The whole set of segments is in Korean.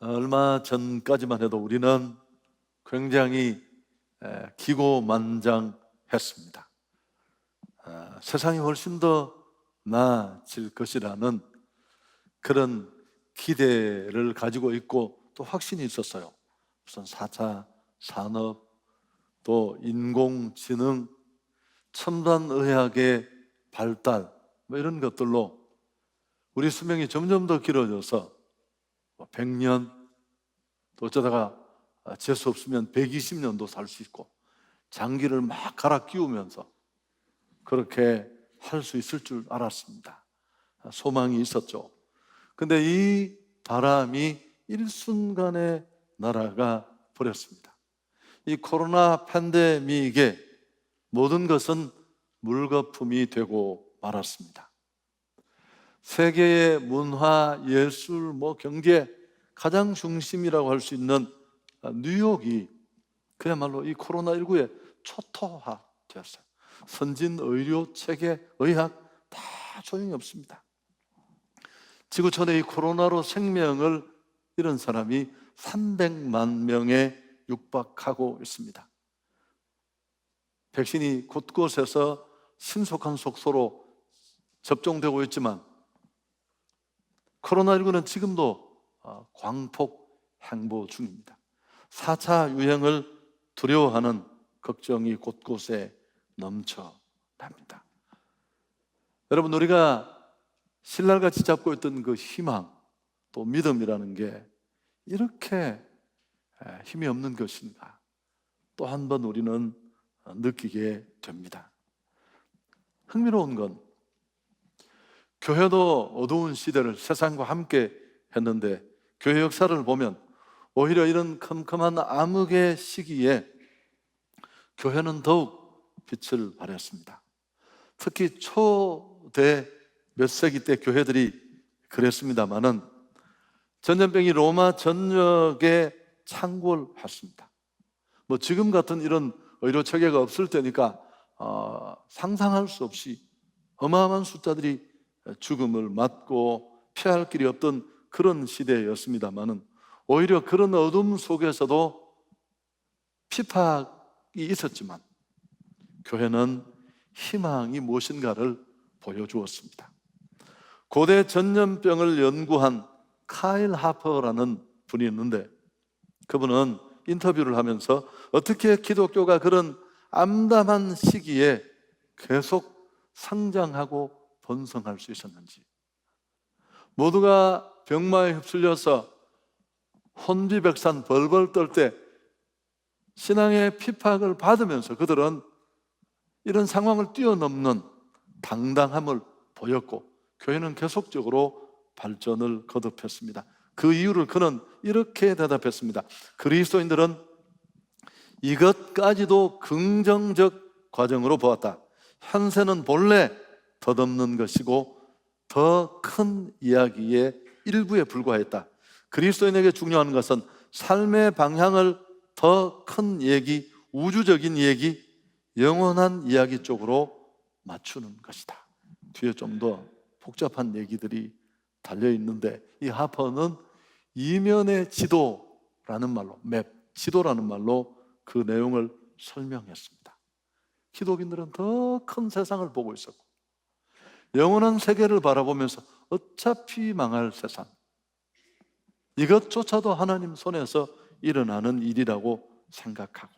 얼마 전까지만 해도 우리는 굉장히 기고만장했습니다. 세상이 훨씬 더 나아질 것이라는 그런 기대를 가지고 있고 또 확신이 있었어요. 우선 4차 산업, 또 인공지능, 첨단의학의 발달 이런 것들로 우리 수명이 점점 더 길어져서 100년, 또 어쩌다가 재수 없으면 120년도 살 수 있고 장기를 막 갈아 끼우면서 그렇게 할 수 있을 줄 알았습니다. 소망이 있었죠. 근데 이 바람이 일순간에 날아가 버렸습니다. 이 코로나 팬데믹에 모든 것은 물거품이 되고 말았습니다. 세계의 문화, 예술, 경제 가장 중심이라고 할 수 있는 뉴욕이 그야말로 이 코로나19에 초토화되었어요. 선진 의료, 체계, 의학 다 소용이 없습니다. 지구촌에 이 코로나로 생명을 잃은 사람이 300만 명에 육박하고 있습니다. 백신이 곳곳에서 신속한 속도로 접종되고 있지만 코로나19는 지금도 광폭 행보 중입니다. 4차 유행을 두려워하는 걱정이 곳곳에 넘쳐납니다. 여러분, 우리가 신랄같이 잡고 있던 그 희망, 또 믿음이라는 게 이렇게 힘이 없는 것인가 또 한 번 우리는 느끼게 됩니다. 흥미로운 건 교회도 어두운 시대를 세상과 함께 했는데 교회 역사를 보면 오히려 이런 컴컴한 암흑의 시기에 교회는 더욱 빛을 발했습니다. 특히 초대 몇 세기 때 교회들이 그랬습니다마는 전염병이 로마 전역에 창궐했습니다. 지금 같은 이런 의료 체계가 없을 때니까 상상할 수 없이 어마어마한 숫자들이 죽음을 맞고 피할 길이 없던 그런 시대였습니다마는 오히려 그런 어둠 속에서도 피팍이 있었지만 교회는 희망이 무엇인가를 보여주었습니다. 고대 전염병을 연구한 카일 하퍼라는 분이 있는데 그분은 인터뷰를 하면서 어떻게 기독교가 그런 암담한 시기에 계속 성장하고 번성할 수 있었는지, 모두가 병마에 휩쓸려서 혼비백산 벌벌 떨 때 신앙의 핍박을 받으면서 그들은 이런 상황을 뛰어넘는 당당함을 보였고 교회는 계속적으로 발전을 거듭했습니다. 그 이유를 그는 이렇게 대답했습니다. 그리스도인들은 이것까지도 긍정적 과정으로 보았다. 현세는 본래 덧없는 것이고 더 큰 이야기의 일부에 불과했다. 그리스도인에게 중요한 것은 삶의 방향을 더 큰 얘기, 우주적인 얘기, 영원한 이야기 쪽으로 맞추는 것이다. 뒤에 좀 더 복잡한 얘기들이 달려있는데 이 하퍼는 이면의 지도라는 말로, 지도라는 말로 그 내용을 설명했습니다. 기독인들은 더 큰 세상을 보고 있었고 영원한 세계를 바라보면서 어차피 망할 세상, 이것조차도 하나님 손에서 일어나는 일이라고 생각하고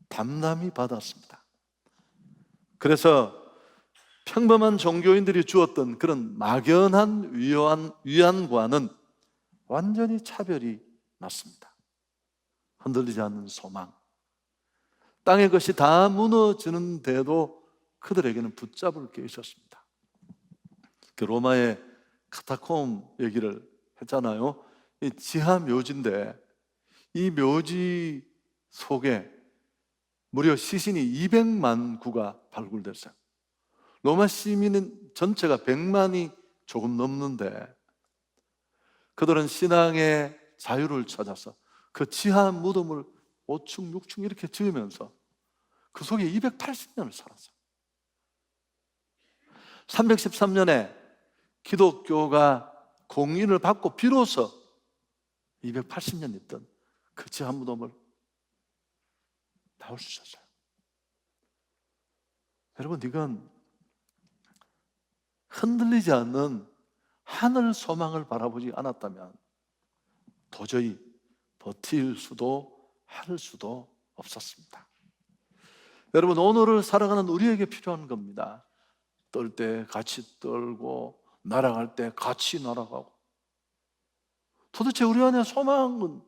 담담히 받았습니다. 그래서 평범한 종교인들이 주었던 그런 막연한 위안과는 완전히 차별이 났습니다. 흔들리지 않는 소망, 땅의 것이 다 무너지는데도 그들에게는 붙잡을 게 있었습니다. 그 로마의 카타콤 얘기를 했잖아요. 이 지하 묘지인데 이 묘지 속에 무려 시신이 200만 구가 발굴됐어요. 로마 시민은 전체가 100만이 조금 넘는데 그들은 신앙의 자유를 찾아서 그 지하 무덤을 5층, 6층 이렇게 지으면서 그 속에 280년을 살았어요. 313년에 기독교가 공인을 받고 비로소 280년 있던 그 지하 무덤을 나올 수 있었어요. 여러분, 이건 흔들리지 않는 하늘 소망을 바라보지 않았다면 도저히 버틸 수도 할 수도 없었습니다. 여러분, 오늘을 살아가는 우리에게 필요한 겁니다. 떨 때 같이 떨고 날아갈 때 같이 날아가고. 도대체 우리 안에 소망은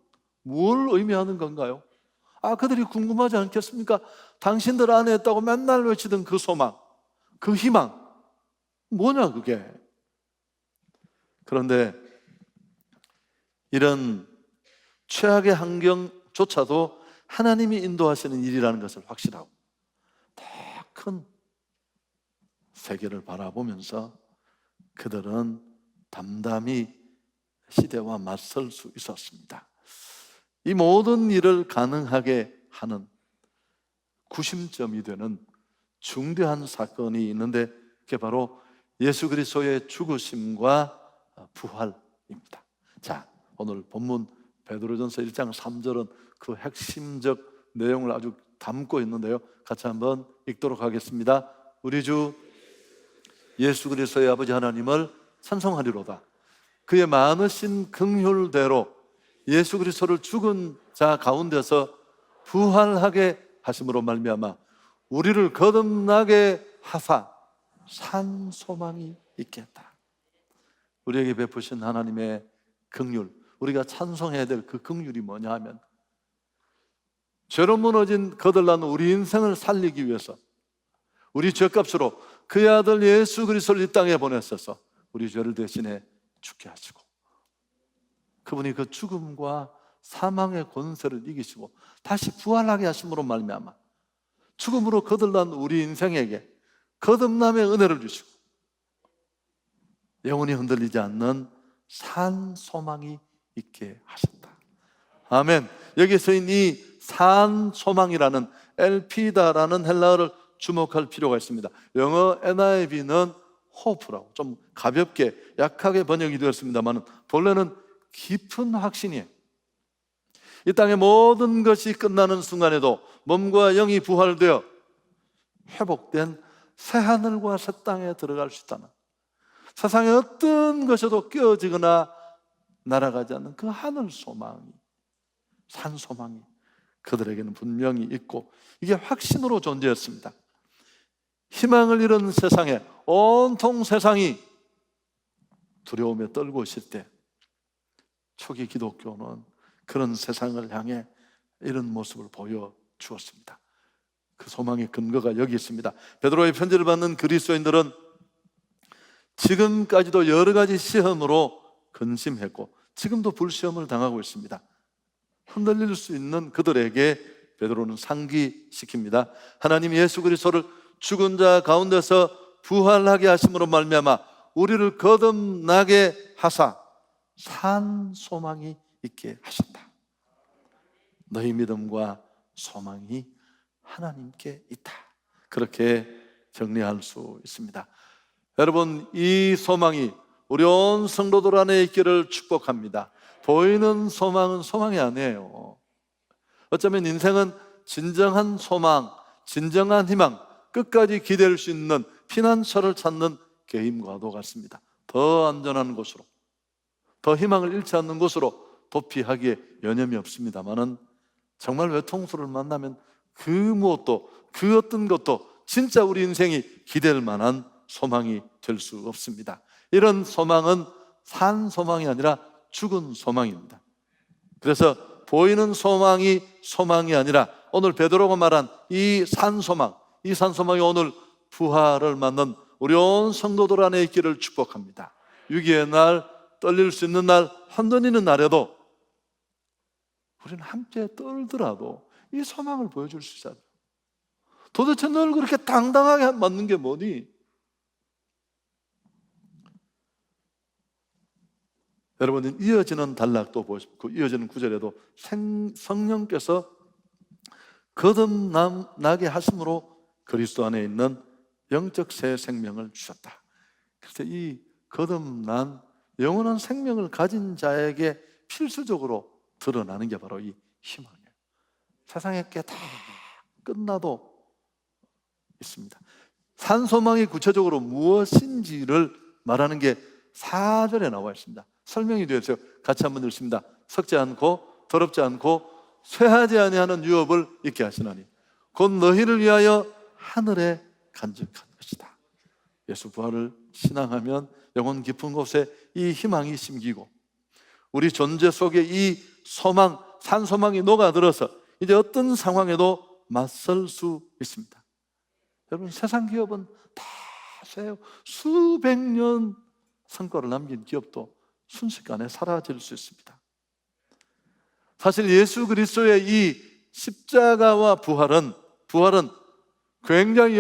뭘 의미하는 건가요? 그들이 궁금하지 않겠습니까? 당신들 안에 있다고 맨날 외치던 그 소망, 그 희망, 뭐냐 그게? 그런데 이런 최악의 환경조차도 하나님이 인도하시는 일이라는 것을 확신하고 더 큰 세계를 바라보면서 그들은 담담히 시대와 맞설 수 있었습니다. 이 모든 일을 가능하게 하는 구심점이 되는 중대한 사건이 있는데 그게 바로 예수 그리스도의 죽으심과 부활입니다. 자, 오늘 본문 베드로전서 1장 3절은 그 핵심적 내용을 아주 담고 있는데요, 같이 한번 읽도록 하겠습니다. 우리 주 예수 그리스도의 아버지 하나님을 찬송하리로다. 그의 많으신 긍휼대로 예수 그리스도를 죽은 자 가운데서 부활하게 하심으로 말미암아 우리를 거듭나게 하사 산 소망이 있겠다. 우리에게 베푸신 하나님의 긍휼, 우리가 찬송해야 될 그 긍휼이 뭐냐 하면 죄로 무너진 거들난 우리 인생을 살리기 위해서 우리 죄값으로 그의 아들 예수 그리스도를 이 땅에 보내셔서 우리 죄를 대신해 죽게 하시고 그분이 그 죽음과 사망의 권세를 이기시고 다시 부활하게 하심으로 말미암아 죽음으로 거들난 우리 인생에게 거듭남의 은혜를 주시고 영원히 흔들리지 않는 산 소망이 있게 하셨다. 아멘. 여기서 이 산 소망이라는 엘피다라는 헬라어를 주목할 필요가 있습니다. 영어 NIV는 hope라고 좀 가볍게 약하게 번역이 되었습니다만 본래는 깊은 확신이에요. 이 땅의 모든 것이 끝나는 순간에도 몸과 영이 부활되어 회복된 새하늘과 새 땅에 들어갈 수 있다는, 세상의 어떤 것에도 깨어지거나 날아가지 않는 그 하늘 소망이, 산 소망이 그들에게는 분명히 있고 이게 확신으로 존재했습니다. 희망을 잃은 세상에 온통 세상이 두려움에 떨고 있을 때 초기 기독교는 그런 세상을 향해 이런 모습을 보여주었습니다. 그 소망의 근거가 여기 있습니다. 베드로의 편지를 받는 그리스도인들은 지금까지도 여러 가지 시험으로 근심했고 지금도 불시험을 당하고 있습니다. 흔들릴 수 있는 그들에게 베드로는 상기시킵니다. 하나님 예수 그리스도를 죽은 자 가운데서 부활하게 하심으로 말미암아 우리를 거듭나게 하사 산 소망이 있게 하셨다. 너희 믿음과 소망이 하나님께 있다. 그렇게 정리할 수 있습니다. 여러분, 이 소망이 우리 온 성도들 안에 있기를 축복합니다. 보이는 소망은 소망이 아니에요. 어쩌면 인생은 진정한 소망, 진정한 희망, 끝까지 기댈 수 있는 피난처를 찾는 개인과도 같습니다. 더 안전한 곳으로, 더 희망을 잃지 않는 곳으로 도피하기에 여념이 없습니다만은 정말 외통수를 만나면 그 무엇도, 그 어떤 것도 진짜 우리 인생이 기댈 만한 소망이 될 수 없습니다. 이런 소망은 산 소망이 아니라 죽은 소망입니다. 그래서 보이는 소망이 소망이 아니라 오늘 베드로가 말한 이 산 소망, 이 산 소망이 오늘 부활을 맞는 우리 온 성도들 안에 있기를 축복합니다. 위기의 날, 떨릴 수 있는 날, 흔들리는 날에도 우리는 함께 떨더라도 이 소망을 보여줄 수 있어야 돼요. 도대체 널 그렇게 당당하게 맞는 게 뭐니? 여러분, 이어지는 단락도 보시고 그 이어지는 구절에도 성령께서 거듭나게 하심으로 그리스도 안에 있는 영적 새 생명을 주셨다. 그래서 이 거듭난 영원한 생명을 가진 자에게 필수적으로 드러나는 게 바로 이 희망이에요. 세상에 게 다 끝나도 있습니다. 산소망이 구체적으로 무엇인지를 말하는 게 4절에 나와 있습니다. 설명이 되어 있어요. 같이 한번 읽습니다. 썩지 않고 더럽지 않고 쇠하지 아니하는 유업을 있게 하시나니 곧 너희를 위하여 하늘에 간직한 것이다. 예수 부활을 신앙하면 영혼 깊은 곳에 이 희망이 심기고 우리 존재 속에 이 소망, 산소망이 녹아들어서 이제 어떤 상황에도 맞설 수 있습니다. 여러분, 세상 기업은 다 수백 년 성과를 남긴 기업도 순식간에 사라질 수 있습니다. 사실 예수 그리스도의 이 십자가와 부활은 굉장히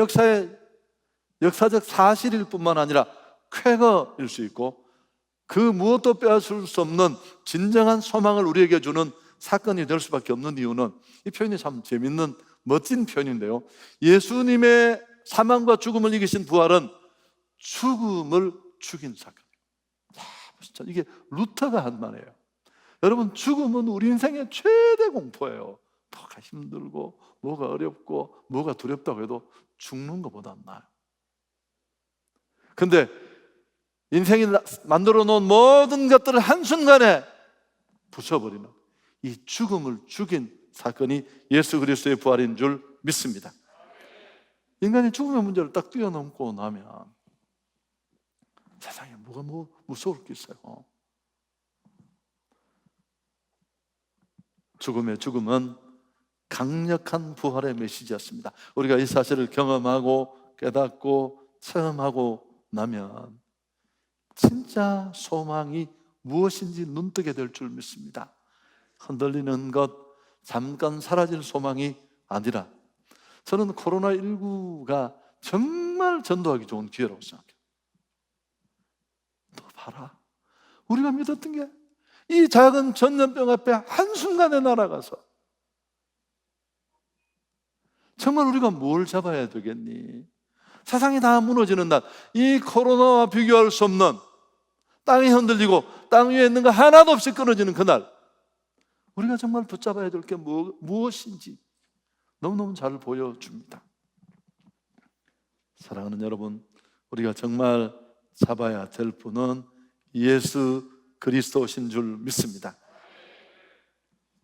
역사적 사실일 뿐만 아니라 쾌거일 수 있고 그 무엇도 빼앗을 수 없는 진정한 소망을 우리에게 주는 사건이 될 수밖에 없는 이유는 이 표현이 참 재밌는 멋진 표현인데요, 예수님의 사망과 죽음을 이기신 부활은 죽음을 죽인 사건이에요. 진짜 이게 루터가 한 말이에요. 여러분, 죽음은 우리 인생의 최대 공포예요. 뭐가 힘들고 뭐가 어렵고 뭐가 두렵다고 해도 죽는 것보다 나아요. 근데 인생이 만들어 놓은 모든 것들을 한순간에 부숴버리는 이 죽음을 죽인 사건이 예수 그리스도의 부활인 줄 믿습니다. 인간이 죽음의 문제를 딱 뛰어넘고 나면 세상에 뭐가 무서울 게 있어요. 죽음은 강력한 부활의 메시지였습니다. 우리가 이 사실을 경험하고 깨닫고 체험하고 나면 진짜 소망이 무엇인지 눈뜨게 될 줄 믿습니다. 흔들리는 것, 잠깐 사라질 소망이 아니라 저는 코로나19가 정말 전도하기 좋은 기회라고 생각해요. 너 봐라, 우리가 믿었던 게 이 작은 전염병 앞에 한순간에 날아가서 정말 우리가 뭘 잡아야 되겠니? 세상이 다 무너지는 날, 이 코로나와 비교할 수 없는 땅이 흔들리고 땅 위에 있는 거 하나도 없이 끊어지는 그날, 우리가 정말 붙잡아야 될 게 무엇인지 너무너무 잘 보여줍니다. 사랑하는 여러분, 우리가 정말 잡아야 될 분은 예수 그리스도신 줄 믿습니다.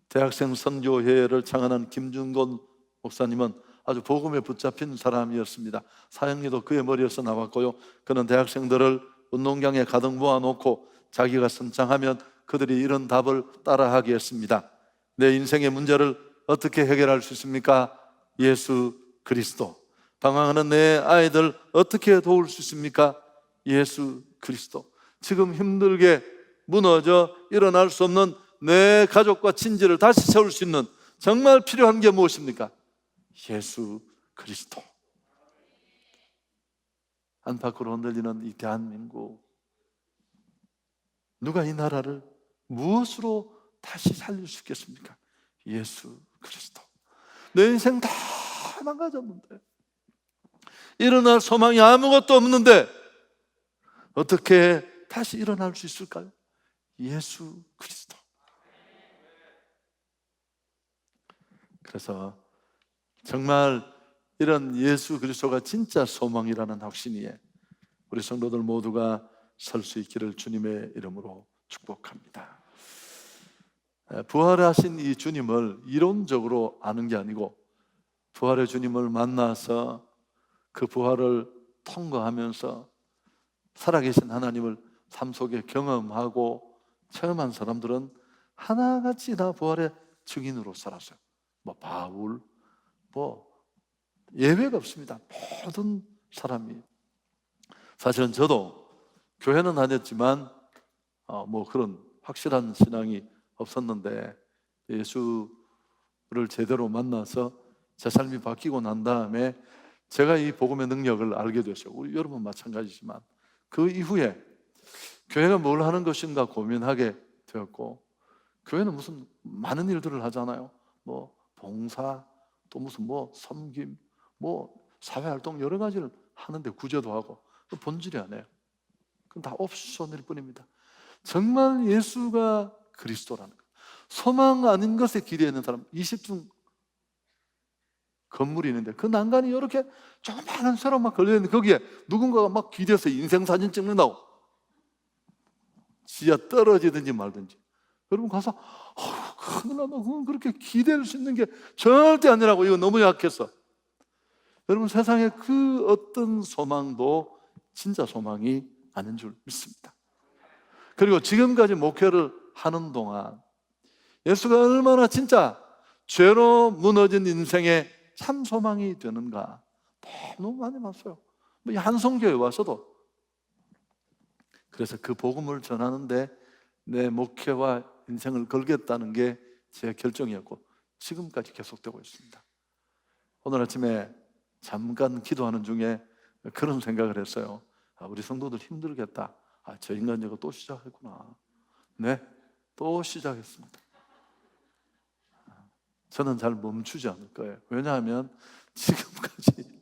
대학생 선교회를 창안한 김준곤 목사님은 아주 복음에 붙잡힌 사람이었습니다. 사형리도 그의 머리에서 나왔고요, 그는 대학생들을 운동장에 가득 모아놓고 자기가 선창하면 그들이 이런 답을 따라하게 했습니다. 내 인생의 문제를 어떻게 해결할 수 있습니까? 예수 그리스도. 방황하는 내 아이들 어떻게 도울 수 있습니까? 예수 그리스도. 지금 힘들게 무너져 일어날 수 없는 내 가족과 친지를 다시 세울 수 있는 정말 필요한 게 무엇입니까? 예수 그리스도. 안팎으로 흔들리는 이 대한민국, 누가 이 나라를 무엇으로 다시 살릴 수 있겠습니까? 예수 그리스도. 내 인생 다 망가졌는데, 일어날 소망이 아무것도 없는데 어떻게 다시 일어날 수 있을까요? 예수 그리스도. 그래서 정말 이런 예수 그리스도가 진짜 소망이라는 확신이에 우리 성도들 모두가 설 수 있기를 주님의 이름으로 축복합니다. 부활하신 이 주님을 이론적으로 아는 게 아니고 부활의 주님을 만나서 그 부활을 통과하면서 살아계신 하나님을 삶 속에 경험하고 체험한 사람들은 하나같이 다 부활의 증인으로 살았어요. 바울, 예외가 없습니다. 모든 사람이. 사실은 저도 교회는 다녔지만 그런 확실한 신앙이 없었는데 예수를 제대로 만나서 제 삶이 바뀌고 난 다음에 제가 이 복음의 능력을 알게 됐어요. 우리 여러분 마찬가지지만 그 이후에 교회가 뭘 하는 것인가 고민하게 되었고, 교회는 무슨 많은 일들을 하잖아요. 봉사, 또 무슨 섬김, 사회활동 여러 가지를 하는데 구제도 하고, 본질이 아니에요. 그건 다 옵션일 뿐입니다. 정말 예수가 그리스도라는 것. 소망 아닌 것에 기대하는 사람 20층 건물이 있는데 그 난간이 이렇게 조그마한 사람 막 걸려있는데 거기에 누군가가 막 기대서 인생사진 찍는다고 지하 떨어지든지 말든지. 여러분 가서 큰일 나다. 그건 그렇게 기댈 수 있는 게 절대 아니라고. 이거 너무 약했어. 여러분 세상에 그 어떤 소망도 진짜 소망이 아닌 줄 믿습니다. 그리고 지금까지 목회를 하는 동안 예수가 얼마나 진짜 죄로 무너진 인생에 참 소망이 되는가 너무 많이 봤어요. 뭐 한성교회 와서도. 그래서 그 복음을 전하는데 내 목회와 인생을 걸겠다는 게 제 결정이었고 지금까지 계속되고 있습니다. 오늘 아침에 잠깐 기도하는 중에 그런 생각을 했어요. 우리 성도들 힘들겠다. 저 인간 이거 또 시작했구나. 네, 또 시작했습니다. 저는 잘 멈추지 않을 거예요. 왜냐하면 지금까지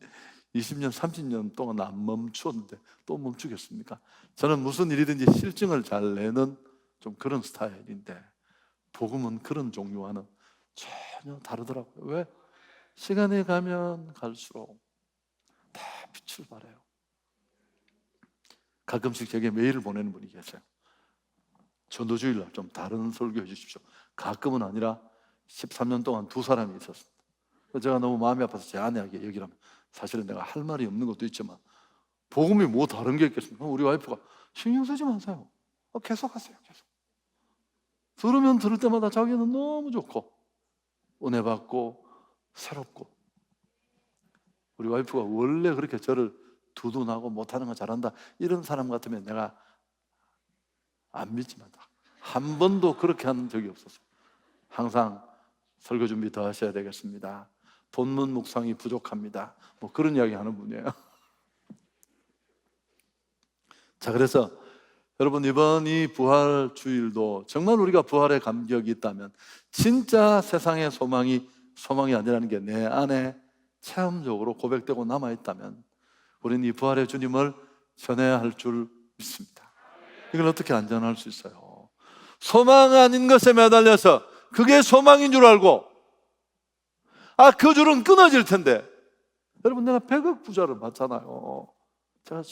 20년, 30년 동안 안 멈추었는데 또 멈추겠습니까? 저는 무슨 일이든지 실증을 잘 내는 좀 그런 스타일인데 복음은 그런 종류와는 전혀 다르더라고요. 왜? 시간이 가면 갈수록 다 빛을 발해요. 가끔씩 제게 메일을 보내는 분이 계세요. 전도주일날 좀 다른 설교해 주십시오. 가끔은 아니라 13년 동안 두 사람이 있었습니다. 제가 너무 마음이 아파서 제 아내에게 얘기를 하면 사실은 내가 할 말이 없는 것도 있지만 복음이 뭐 다른 게 있겠습니까? 우리 와이프가 신경 쓰지 마세요. 계속 하세요. 계속. 들으면 들을 때마다 자기는 너무 좋고 은혜 받고 새롭고. 우리 와이프가 원래 그렇게 저를 두둔하고 못하는 거 잘한다 이런 사람 같으면 내가 안 믿지만 한 번도 그렇게 한 적이 없었어요. 항상 설교 준비 더 하셔야 되겠습니다. 본문 묵상이 부족합니다. 뭐 그런 이야기 하는 분이에요. 자, 그래서 여러분 이번 이 부활 주일도 정말 우리가 부활의 감격이 있다면 진짜 세상의 소망이 아니라는 게 내 안에 체험적으로 고백되고 남아있다면 우리는 이 부활의 주님을 전해야 할 줄 믿습니다. 이걸 어떻게 안전할 수 있어요? 소망 아닌 것에 매달려서 그게 소망인 줄 알고 그 줄은 끊어질 텐데. 여러분 내가 100억 부자를 봤잖아요. 제가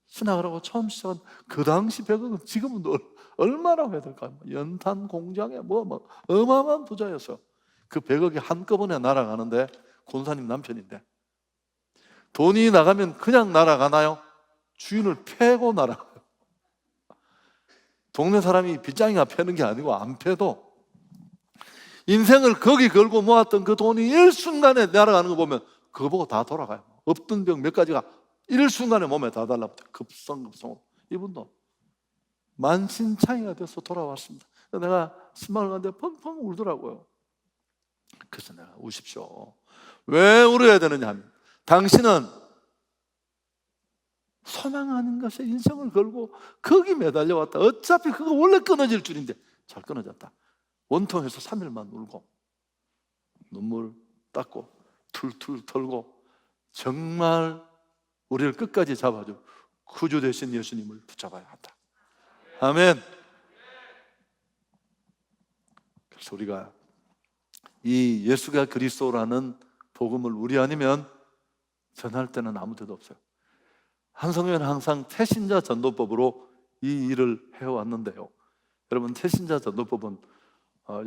신학을 하고 처음 시작한 그 당시 100억은 지금은 얼마라고 해야 될까요? 연탄 공장에 뭐 어마어마한 부자였어요. 그 100억이 한꺼번에 날아가는데 권사님 남편인데 돈이 나가면 그냥 날아가나요? 주인을 패고 날아가요. 동네 사람이 빗장이가 패는 게 아니고 안 패도 인생을 거기 걸고 모았던 그 돈이 일순간에 날아가는 거 보면 그거 보고 다 돌아가요. 없던 병 몇 가지가 일순간에 몸에 다 달라붙어요. 급성급성으로. 이분도 만신창이가 돼서 돌아왔습니다. 내가 신방을 갔는데 펑펑 울더라고요. 그래서 내가 우십시오. 왜 울어야 되느냐 하면 당신은 소망 아닌 것에 인생을 걸고 거기 매달려왔다. 어차피 그거 원래 끊어질 줄인데 잘 끊어졌다. 원통해서 3일만 울고 눈물 닦고 툴툴 털고 정말 우리를 끝까지 잡아줘 구주 되신 예수님을 붙잡아야 한다. 아멘. 그래서 우리가 이 예수가 그리스도라는 복음을 우리 아니면 전할 때는 아무 데도 없어요. 한성교회는 항상 태신자 전도법으로 이 일을 해왔는데요. 여러분 태신자 전도법은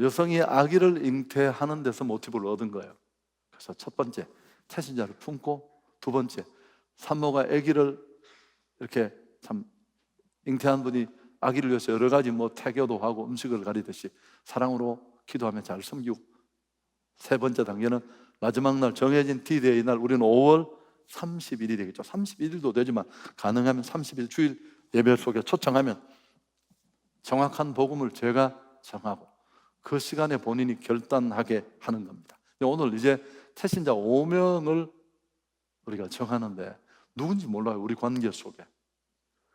여성이 아기를 잉태하는 데서 모티브를 얻은 거예요. 그래서 첫 번째 태신자를 품고, 두 번째 산모가 아기를 이렇게 참 잉태한 분이 아기를 위해서 여러 가지 태교도 하고 음식을 가리듯이 사랑으로 기도하며 잘 섬기고, 세 번째 단계는 마지막 날 정해진 D-Day 날 우리는 5월 30일이 되겠죠. 31일도 되지만 가능하면 30일 주일 예배 속에 초청하면 정확한 복음을 제가 정하고 그 시간에 본인이 결단하게 하는 겁니다. 오늘 이제 태신자 5명을 우리가 정하는데 누군지 몰라요. 우리 관계 속에.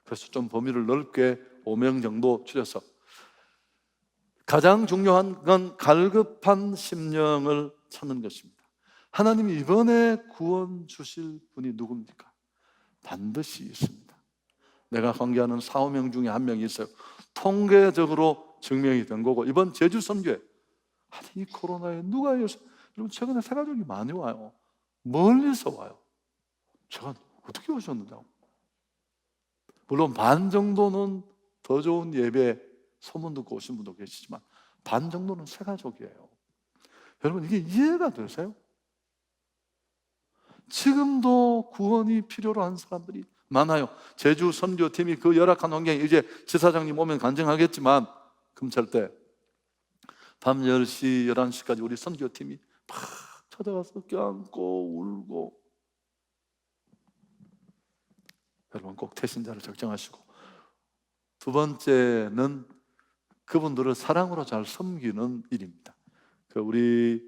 그래서 좀 범위를 넓게 5명 정도 줄여서 가장 중요한 건 갈급한 심령을 찾는 것입니다. 하나님이 이번에 구원 주실 분이 누굽니까? 반드시 있습니다. 내가 관계하는 4, 5명 중에 한 명이 있어요. 통계적으로 증명이 된 거고, 이번 제주 선교회, 아니 이 코로나에 누가 요새, 여러분 최근에 새가족이 많이 와요. 멀리서 와요. 제가 어떻게 오셨느냐고. 물론 반 정도는 더 좋은 예배 소문 듣고 오신 분도 계시지만 반 정도는 새가족이에요. 여러분 이게 이해가 되세요? 지금도 구원이 필요로 한 사람들이 많아요. 제주 선교팀이 그 열악한 환경에, 이제 지사장님 오면 간증하겠지만 금찰 때 밤 10시, 11시까지 우리 선교팀이 막 찾아가서 껴안고 울고. 여러분 꼭 태신자를 적정하시고, 두 번째는 그분들을 사랑으로 잘 섬기는 일입니다. 우리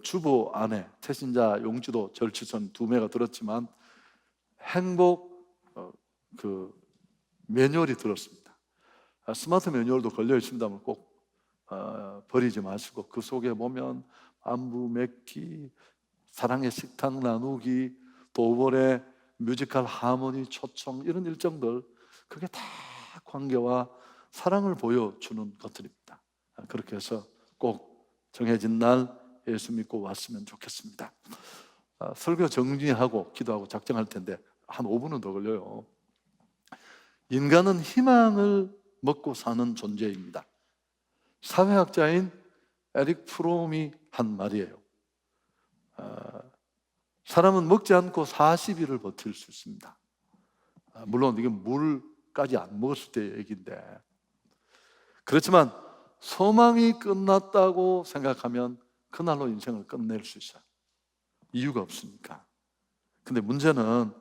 주보 안에 태신자 용지도 절치선 2매가 들었지만 행복 매뉴얼이 들었습니다. 스마트 매뉴얼도 걸려 있습니다만 꼭 버리지 마시고, 그 속에 보면 안부 맺기, 사랑의 식탁 나누기, 도벌의 뮤지컬 하모니 초청, 이런 일정들, 그게 다 관계와 사랑을 보여주는 것들입니다. 그렇게 해서 꼭 정해진 날 예수 믿고 왔으면 좋겠습니다. 설교 정리하고 기도하고 작정할 텐데 한 5분은 더 걸려요. 인간은 희망을 먹고 사는 존재입니다. 사회학자인 에릭 프롬이 한 말이에요. 사람은 먹지 않고 40일을 버틸 수 있습니다. 물론 이게 물까지 안 먹었을 때 얘기인데, 그렇지만 소망이 끝났다고 생각하면 그날로 인생을 끝낼 수 있어요. 이유가 없으니까. 근데 문제는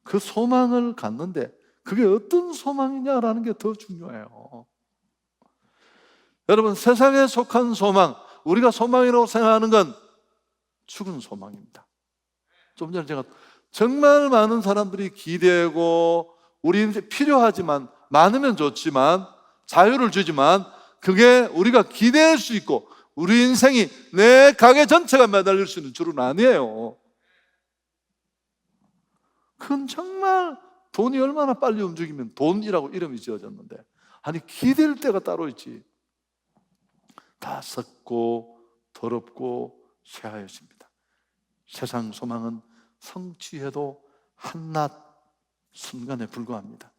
그 소망을 갖는데 그게 어떤 소망이냐라는 게 더 중요해요. 여러분, 세상에 속한 소망, 우리가 소망이라고 생각하는 건 죽은 소망입니다. 좀 전에 제가 정말 많은 사람들이 기대고, 우리 인생 필요하지만, 많으면 좋지만, 자유를 주지만, 그게 우리가 기대할 수 있고 우리 인생이 내 가게 전체가 매달릴 수 있는 줄은 아니에요. 그건 정말 돈이 얼마나 빨리 움직이면 돈이라고 이름이 지어졌는데, 아니 기댈 때가 따로 있지. 다 썩고 더럽고 쇠하여집니다. 세상 소망은 성취해도 한낱 순간에 불과합니다.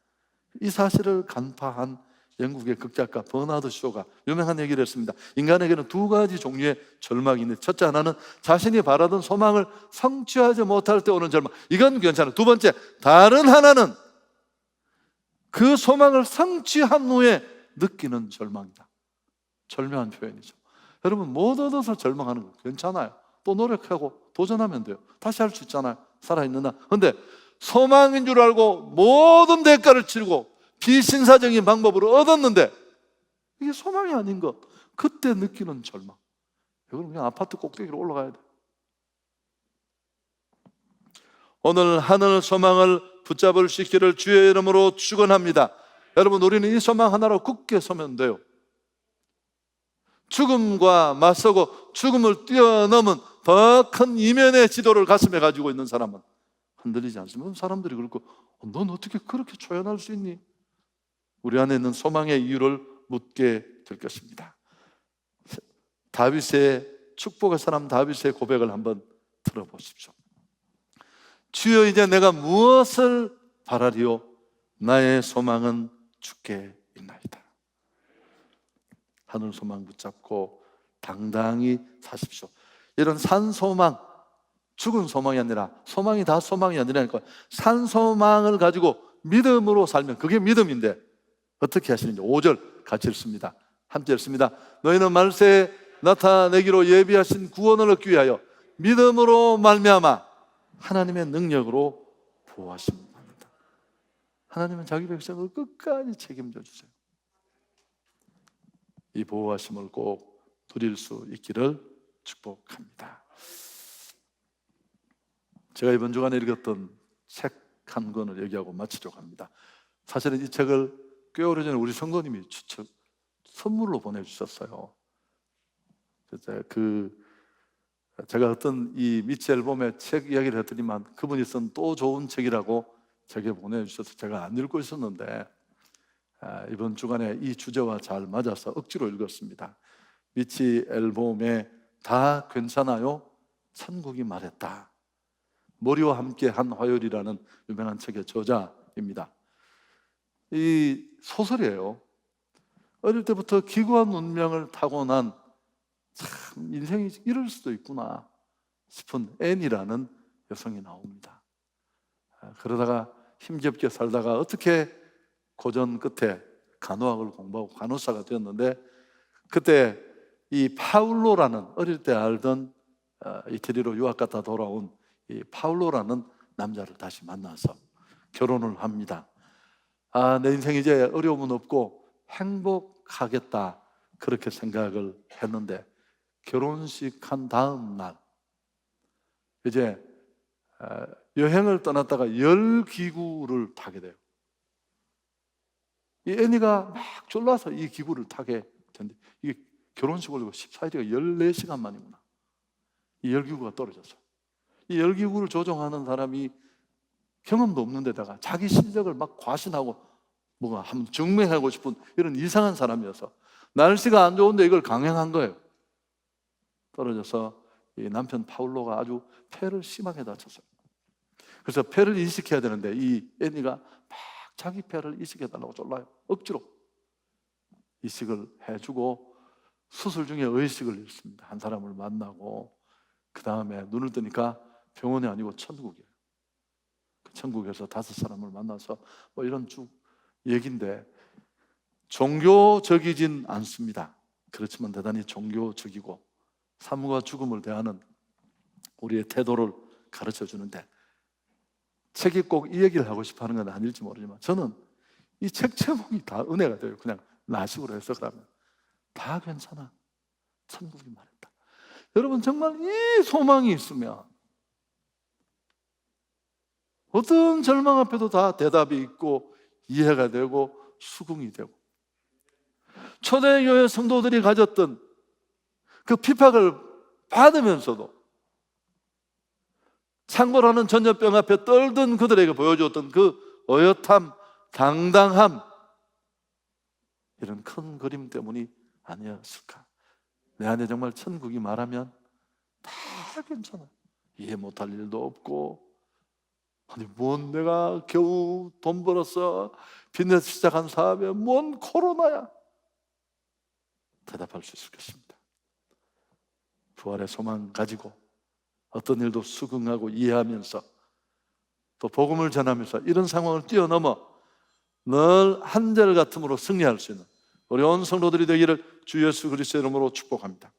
이 사실을 간파한 영국의 극작가 버나드 쇼가 유명한 얘기를 했습니다. 인간에게는 2가지 종류의 절망이 있는데, 첫째 하나는 자신이 바라던 소망을 성취하지 못할 때 오는 절망, 이건 괜찮아요. 두 번째, 다른 하나는 그 소망을 성취한 후에 느끼는 절망이다. 절묘한 표현이죠. 여러분, 못 얻어서 절망하는 거 괜찮아요. 또 노력하고 도전하면 돼요. 다시 할 수 있잖아요, 살아있는 날. 그런데 소망인 줄 알고 모든 대가를 치르고 비신사적인 방법으로 얻었는데 이게 소망이 아닌 것, 그때 느끼는 절망, 이건 그냥 아파트 꼭대기로 올라가야 돼. 오늘 하늘 소망을 붙잡을 수 있기를 주의 이름으로 축원합니다. 여러분, 우리는 이 소망 하나로 굳게 서면 돼요. 죽음과 맞서고 죽음을 뛰어넘은 더 큰 이면의 지도를 가슴에 가지고 있는 사람은 흔들리지 않습니다. 사람들이 그렇고, 넌 어떻게 그렇게 초연할 수 있니? 우리 안에 있는 소망의 이유를 묻게 될 것입니다. 다윗의, 축복의 사람 다윗의 고백을 한번 들어보십시오. 주여, 이제 내가 무엇을 바라리요? 나의 소망은 주께 있나이다. 하늘 소망 붙잡고 당당히 사십시오. 이런 산소망, 죽은 소망이 아니라, 소망이 다 소망이 아니라니까, 산소망을 가지고 믿음으로 살면 그게 믿음인데 어떻게 하시는지 5절 같이 읽습니다. 함께 읽습니다. 너희는 말세에 나타내기로 예비하신 구원을 얻기 위하여 믿음으로 말미암아 하나님의 능력으로 보호하심을 받는다. 하나님은 자기 백성을 끝까지 책임져 주세요. 이 보호하심을 꼭 누릴 수 있기를 축복합니다. 제가 이번 주간에 읽었던 책 한 권을 얘기하고 마치려고 합니다. 사실은 이 책을 꽤 오래전에 우리 성도님이 선물로 보내주셨어요. 제가 어떤 이 미치 앨범에 책 이야기를 했더니만 그분이 쓴 또 좋은 책이라고 제게 보내주셔서 제가 안 읽고 있었는데, 이번 주간에 이 주제와 잘 맞아서 억지로 읽었습니다. 미치 앨범에 다 괜찮아요? 천국이 말했다. 머리와 함께 한 화요일이라는 유명한 책의 저자입니다. 이 소설이에요. 어릴 때부터 기구한 운명을 타고난, 참 인생이 이럴 수도 있구나 싶은 앤이라는 여성이 나옵니다. 그러다가 힘겹게 살다가 어떻게 고전 끝에 간호학을 공부하고 간호사가 되었는데, 그때 이 파울로라는, 어릴 때 알던 이태리로 유학 갔다 돌아온 이 파울로라는 남자를 다시 만나서 결혼을 합니다. 내 인생 이제 어려움은 없고 행복하겠다, 그렇게 생각을 했는데, 결혼식 한 다음 날 이제 여행을 떠났다가 열기구를 타게 돼요. 이 애니가 막 졸라서 이 기구를 타게 됐는데, 이게 결혼식 올리고 14일이가 14시간 만이구나. 이 열기구가 떨어졌어. 이 열기구를 조종하는 사람이 경험도 없는 데다가 자기 실력을 막 과신하고 뭐가 한번 증명하고 싶은 이런 이상한 사람이어서 날씨가 안 좋은데 이걸 강행한 거예요. 떨어져서 이 남편 파울로가 아주 폐를 심하게 다쳤어요. 그래서 폐를 이식해야 되는데 이 애니가 막 자기 폐를 이식해달라고 졸라요. 억지로 이식을 해주고 수술 중에 의식을 잃습니다. 한 사람을 만나고 그 다음에 눈을 뜨니까 병원이 아니고 천국이에요. 그 천국에서 5사람을 만나서 뭐 이런 쭉 얘기인데, 종교적이진 않습니다. 그렇지만 대단히 종교적이고 삶과 죽음을 대하는 우리의 태도를 가르쳐 주는데, 책이 꼭 이 얘기를 하고 싶어 하는 건 아닐지 모르지만 저는 이 책 제목이 다 은혜가 돼요. 그냥 나식으로 해서 그러면 다 괜찮아, 천국이 말했다. 여러분, 정말 이 소망이 있으면 어떤 절망 앞에도 다 대답이 있고 이해가 되고 수긍이 되고, 초대교회 성도들이 가졌던 그 핍박을 받으면서도 창궐하는 전염병 앞에 떨던 그들에게 보여주었던 그 어엿함, 당당함, 이런 큰 그림 때문이 아니었을까. 내 안에 정말 천국이 말하면 다 괜찮아. 이해 못할 일도 없고, 아니 뭔 내가 겨우 돈 벌어서 빚내서 시작한 사업에 뭔 코로나야, 대답할 수 있을 것입니다. 부활의 소망 가지고 어떤 일도 수긍하고 이해하면서 또 복음을 전하면서 이런 상황을 뛰어넘어 늘 한결같음으로 승리할 수 있는 우리 온 성도들이 되기를 주 예수 그리스도의 이름으로 축복합니다.